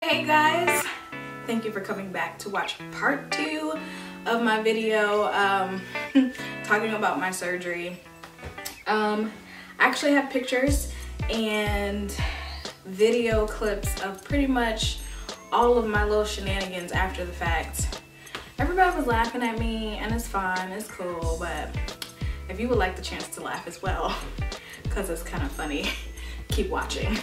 Hey guys, thank you for coming back to watch part 2 of my video talking about my surgery. I actually have pictures and video clips of pretty much all of my little shenanigans after the fact. Everybody was laughing at me and it's fine, it's cool, but if you would like the chance to laugh as well, because it's kind of funny, keep watching.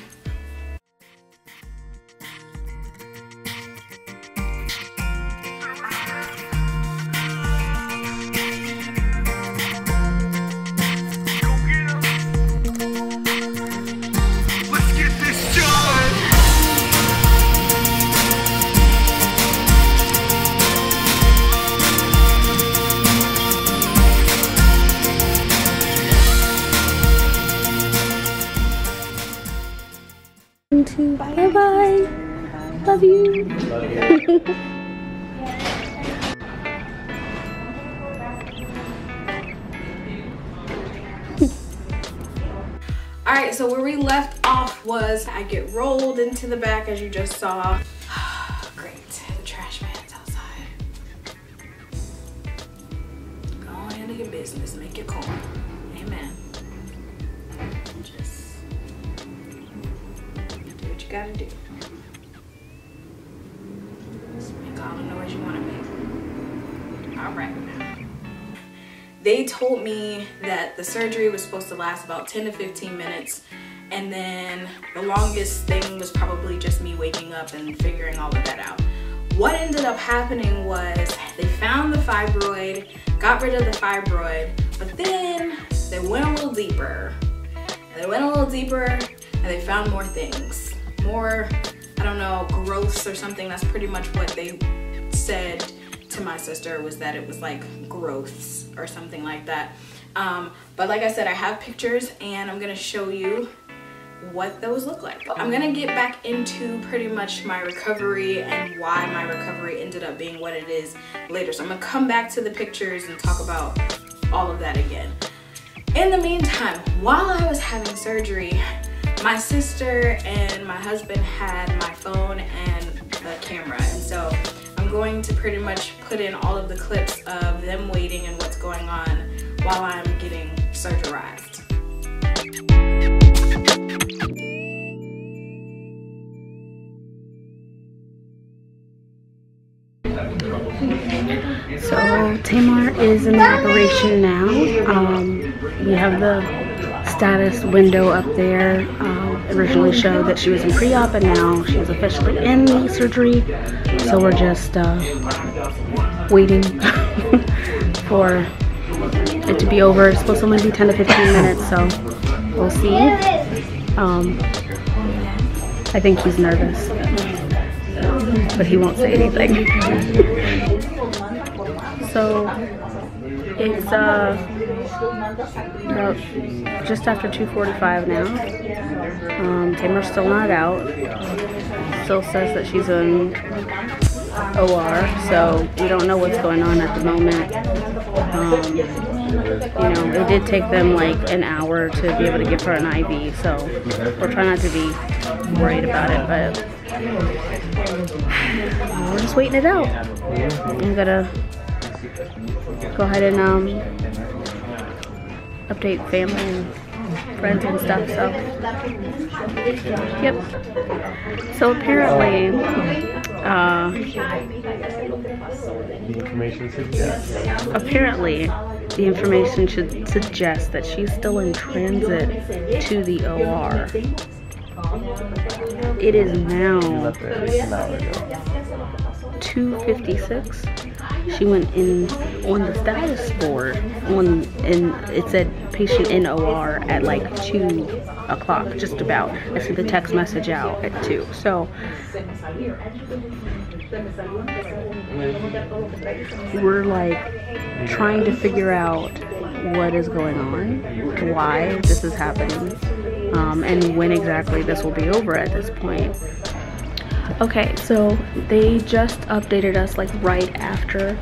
Bye bye. Love you. Alright, so where we left off was I get rolled into the back as you just saw. Great. The trash man's outside. Go on into your business. Make your call. Amen. Just do what you gotta do. Just make all the noise you want to make. Alright. They told me that the surgery was supposed to last about 10 to 15 minutes, and then the longest thing was probably just me waking up and figuring all of that out. What ended up happening was they found the fibroid, got rid of the fibroid, but then they went a little deeper. And they went a little deeper and they found more things. More, I don't know, growths or something. That's pretty much what they said to my sister, was that it was like growths or something like that. But like I said, I have pictures and I'm gonna show you what those look like. I'm gonna get back into pretty much my recovery and why my recovery ended up being what it is later. So I'm gonna come back to the pictures and talk about all of that again. In the meantime, while I was having surgery, my sister and my husband had my phone and the camera, and so I'm going to pretty much put in all of the clips of them waiting and what's going on while I'm getting surgerized. So Tamar is in the operation now. We have the status window up there. Originally showed that she was in pre-op, and now she's officially in the surgery. So we're just waiting for it to be over. It's supposed to only be 10 to 15 minutes, so we'll see. I think he's nervous, but he won't say anything. So it's about just after 2:45 now. Tamar's still not out. Still says that she's in OR, so we don't know what's going on at the moment. You know, it did take them like an hour to be able to give her an IV, so we're trying not to be worried about it, but we're just waiting it out. I'm gonna go ahead and update family and friends and stuff. So yep. So apparently the information should suggest that she's still in transit to the OR. It is now 2:56. She went in on the status board and it said patient in OR at like 2 o'clock, just about. I sent the text message out at 2. So we're like trying to figure out what is going on, why this is happening, and when exactly this will be over at this point. Okay, so they just updated us like right after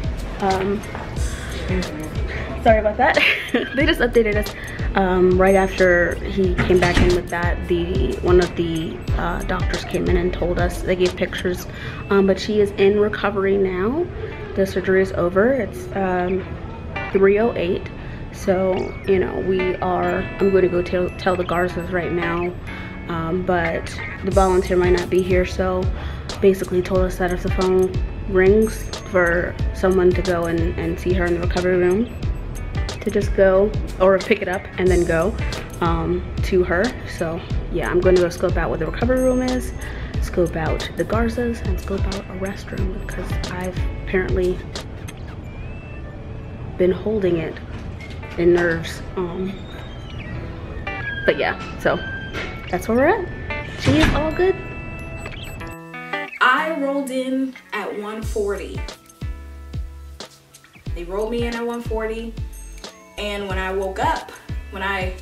sorry about that. They just updated us right after he came back in with that. One of the doctors came in and told us, they gave pictures, but she is in recovery now. The surgery is over. It's 3:08. So, you know, I'm going to go tell the Garzas right now, but the volunteer might not be here, so basically told us that if the phone rings for someone to go and see her in the recovery room, to just go, or pick it up and then go to her. So yeah, I'm going to go scope out what the recovery room is, scope out the Garzas, and scope out a restroom, because I've apparently been holding it in nerves. But yeah, so that's where we're at. She is all good. I rolled in at 1:40. They rolled me in at 1:40, and when I woke up, I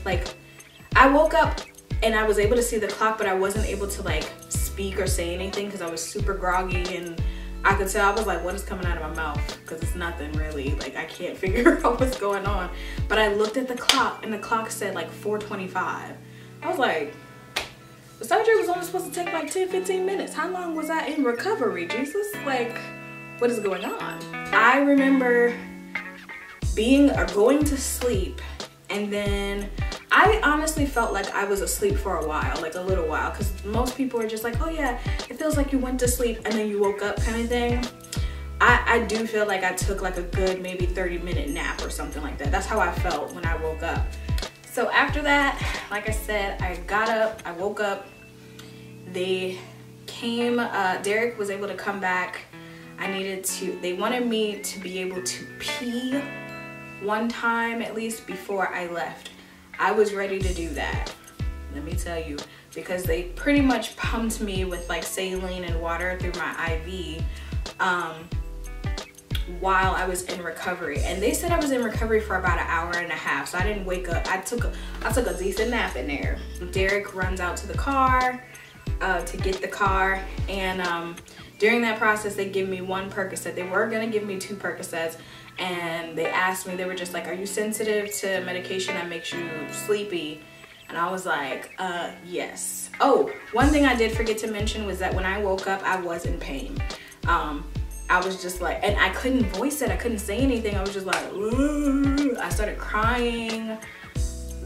woke up and I was able to see the clock, but I wasn't able to like speak or say anything because I was super groggy, and I could tell, I was like, what is coming out of my mouth? Because it's nothing really, like I can't figure out what's going on. But I looked at the clock and the clock said like 4:25. I was like, the surgery was only supposed to take like 10-15 minutes. How long was I in recovery, Jesus? Like, what is going on? I remember going to sleep, and then I honestly felt like I was asleep for a while, like a little while, because most people are just like, oh yeah, it feels like you went to sleep and then you woke up kind of thing. I do feel like I took like a good maybe 30-minute nap or something like that. That's how I felt when I woke up. So after that, like I said, I got up, I woke up, they came, Derek was able to come back. They wanted me to be able to pee one time at least before I left. I was ready to do that, let me tell you, because they pretty much pumped me with like saline and water through my IV while I was in recovery, and they said I was in recovery for about an hour and a half, so I didn't wake up. I took a decent nap in there. Derek runs out to the car to get the car, and during that process they give me one Percocet. They were gonna give me 2 Percocets, and they asked me, they were just like, are you sensitive to medication that makes you sleepy? And I was like, yes. Oh, one thing I did forget to mention was that when I woke up, I was in pain. I was just like, and I couldn't voice it, I couldn't say anything. I was just like, ooh. I started crying.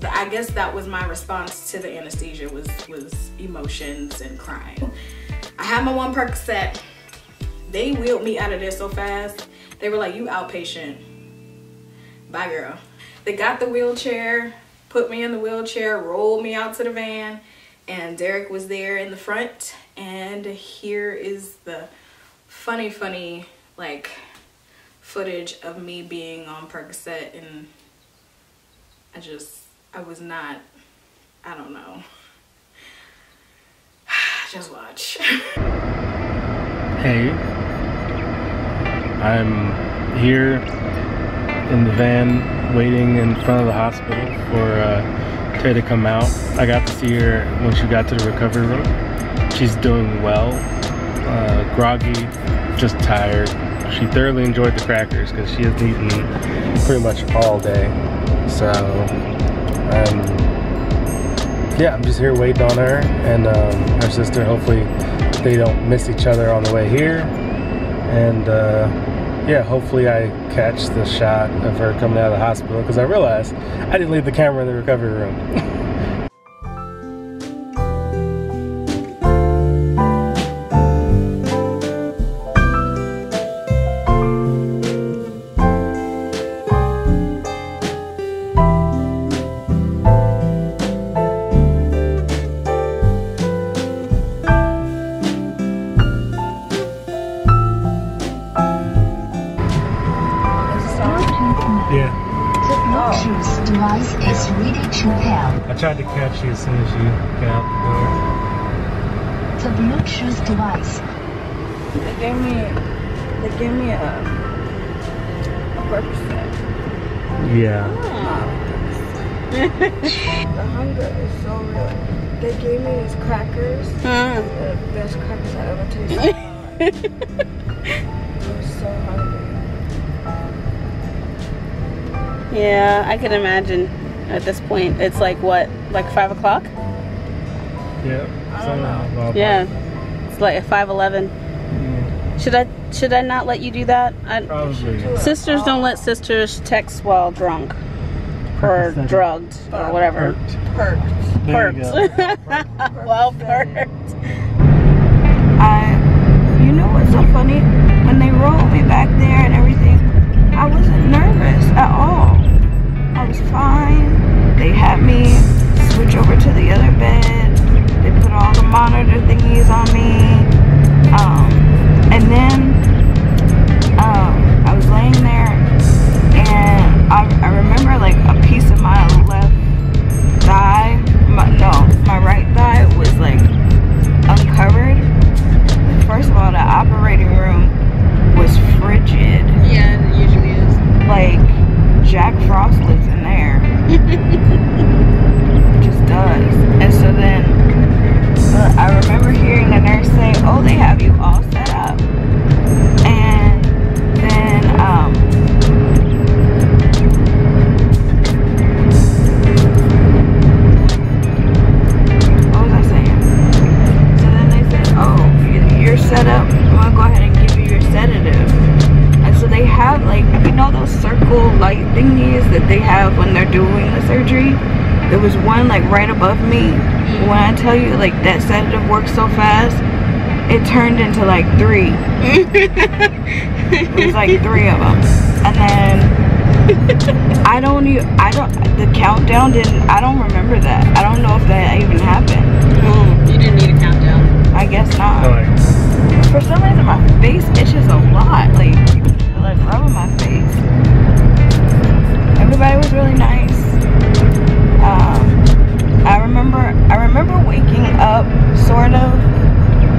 I guess that was my response to the anesthesia, was emotions and crying. I had my 1 Percocet. They wheeled me out of there so fast. They were like, you outpatient. Bye, girl. They got the wheelchair, put me in the wheelchair, rolled me out to the van, and Derek was there in the front. And here is the funny like footage of me being on Percocet, and I was not, I don't know. Just watch. Hey, I'm here in the van waiting in front of the hospital for Tay to come out. I got to see her when she got to the recovery room. She's doing well, groggy, just tired. She thoroughly enjoyed the crackers because she has eaten pretty much all day. So, yeah, I'm just here waiting on her and her sister. Hopefully they don't miss each other on the way here. And yeah, hopefully I catch the shot of her coming out of the hospital, because I realized I didn't leave the camera in the recovery room. Device is ready to pair. I tried to catch you as soon as you got out the door. The Bluetooth device. They gave me a Percocet. Yeah. The hunger is so real. They gave me these crackers. The best crackers I ever tasted. I was so hungry. Yeah, I can imagine at this point. It's like what, like 5 o'clock? Yeah. I don't know. Yeah, it's like at 5:11. Should I not let you do that? Probably. Sisters don't let sisters text while drunk or drugged or whatever. Perked. Perked. Well, perked. You know what's so funny? When they rolled me back there and everything, I wasn't nervous at all. I was fine. They had me switch over to the other bed. They put all the monitor thingies on me. And then I was laying there, and I remember like a piece of my left thigh, my right thigh was like uncovered. First of all, the operating room was frigid. Yeah, it usually is. Like Jack Frost lives in there. Just does. And so then I remember hearing the nurse say, "Oh, they have you all set up." And then what was I saying? So then they said, "Oh, you're set up. I'm gonna go ahead and give you your sedative." And so they have, like, you know those circle light thingies that they have when they're doing the surgery? There was one like right above me. When I tell you like that sedative works so fast, it turned into like 3. It was like 3 of them. And then I don't the countdown I don't remember that. I don't know if that even happened. You didn't need a countdown. Oh, I guess not. Like, For some reason my face itches a lot. Like rubbing my face. Everybody was really nice. I remember waking up sort of.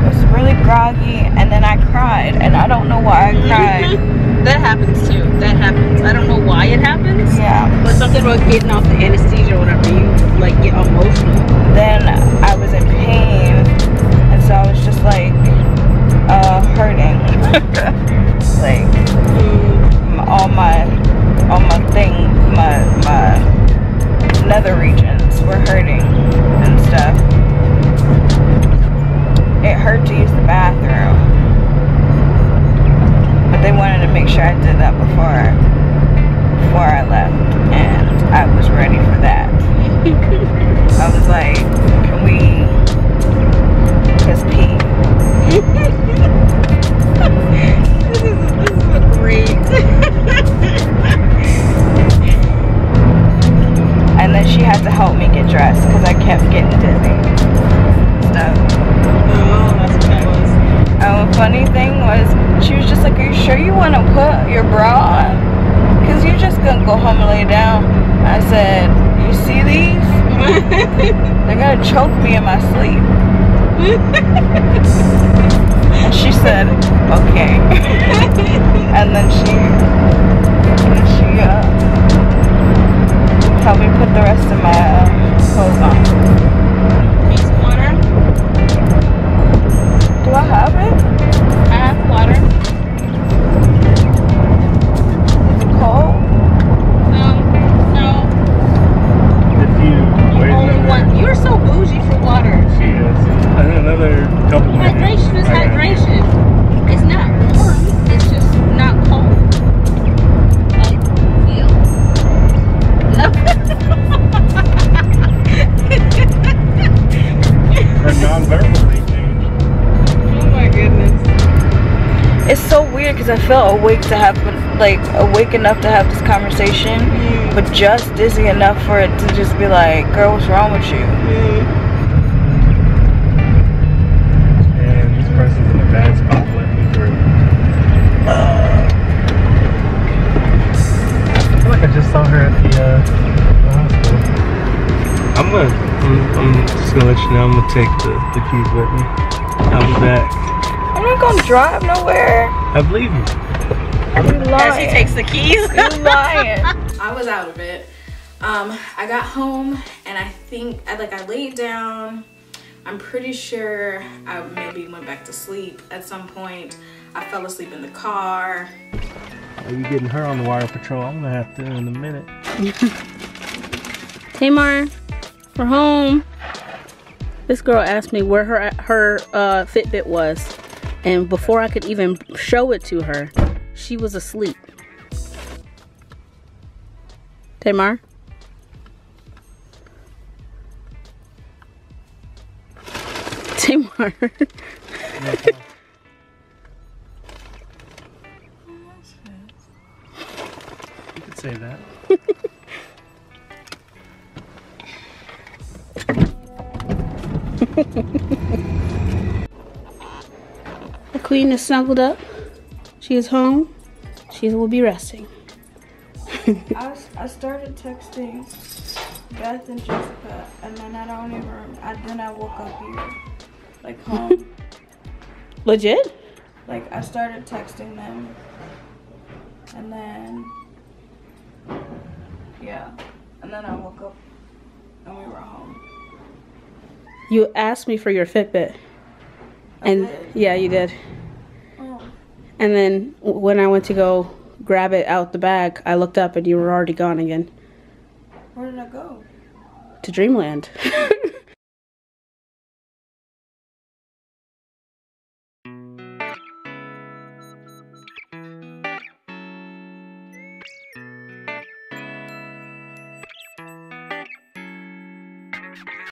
Was really groggy, and then I cried, and I don't know why I cried. That happens too. That happens. I don't know why it happens. Yeah. But something about getting off the anesthesia or whatever, you like get emotional. Then I was in pain, and so I was just like hurting. Like all my nether regions were hurting and stuff. It hurt to use the bathroom, but they wanted to make sure I did that before I left, and I was ready for that. I was like, can we just pee? This is great. And then she had to help me get dressed because I kept getting dizzy. Stuff. Oh, that's what that was. The funny thing was, she was just like, "Are you sure you want to put your bra on? Because you're just going to go home and lay down." I said, "You see these? They're going to choke me in my sleep." And she said, "Okay." And then she helped me put the rest of my clothes on. Need some water? Do I have it? I have water. Is it cold? No. if you wait Only another, one. You're so bougie for water. she is. I think another couple minutes. Hydration is I got it. hydration. It's not warm. It's just not cold. Like, feel. Her non-verbally changed. Oh my goodness. It's so weird because I felt awake enough to have this conversation, but just dizzy enough for it to just be like, "Girl, what's wrong with you?" And this person's in a bad spot. Let me through. I feel like I just saw her at the hospital. I'm just gonna let you know I'm gonna take the keys with me. I'll be back. I'm not gonna drive nowhere. I believe you. You lying. As he takes the keys. You lying. I was out of it. I got home and I think I laid down. I'm pretty sure I maybe went back to sleep at some point. I fell asleep in the car. Are you getting her on the wire patrol? I'm gonna have to in a minute. Tamar, we're home. This girl asked me where her Fitbit was, and before I could even show it to her, she was asleep. Tamar? Tamar. You could say that. The queen is snuggled up. She is home. She will be resting. I started texting Beth and Jessica, and then I don't even. Then I woke up here, like home. Legit? Like I started texting them, and then yeah, and then I woke up, and we were home. You asked me for your Fitbit. And yeah, you did. Oh. And then when I went to go grab it out the bag, I looked up and you were already gone again. Where did I go? To Dreamland.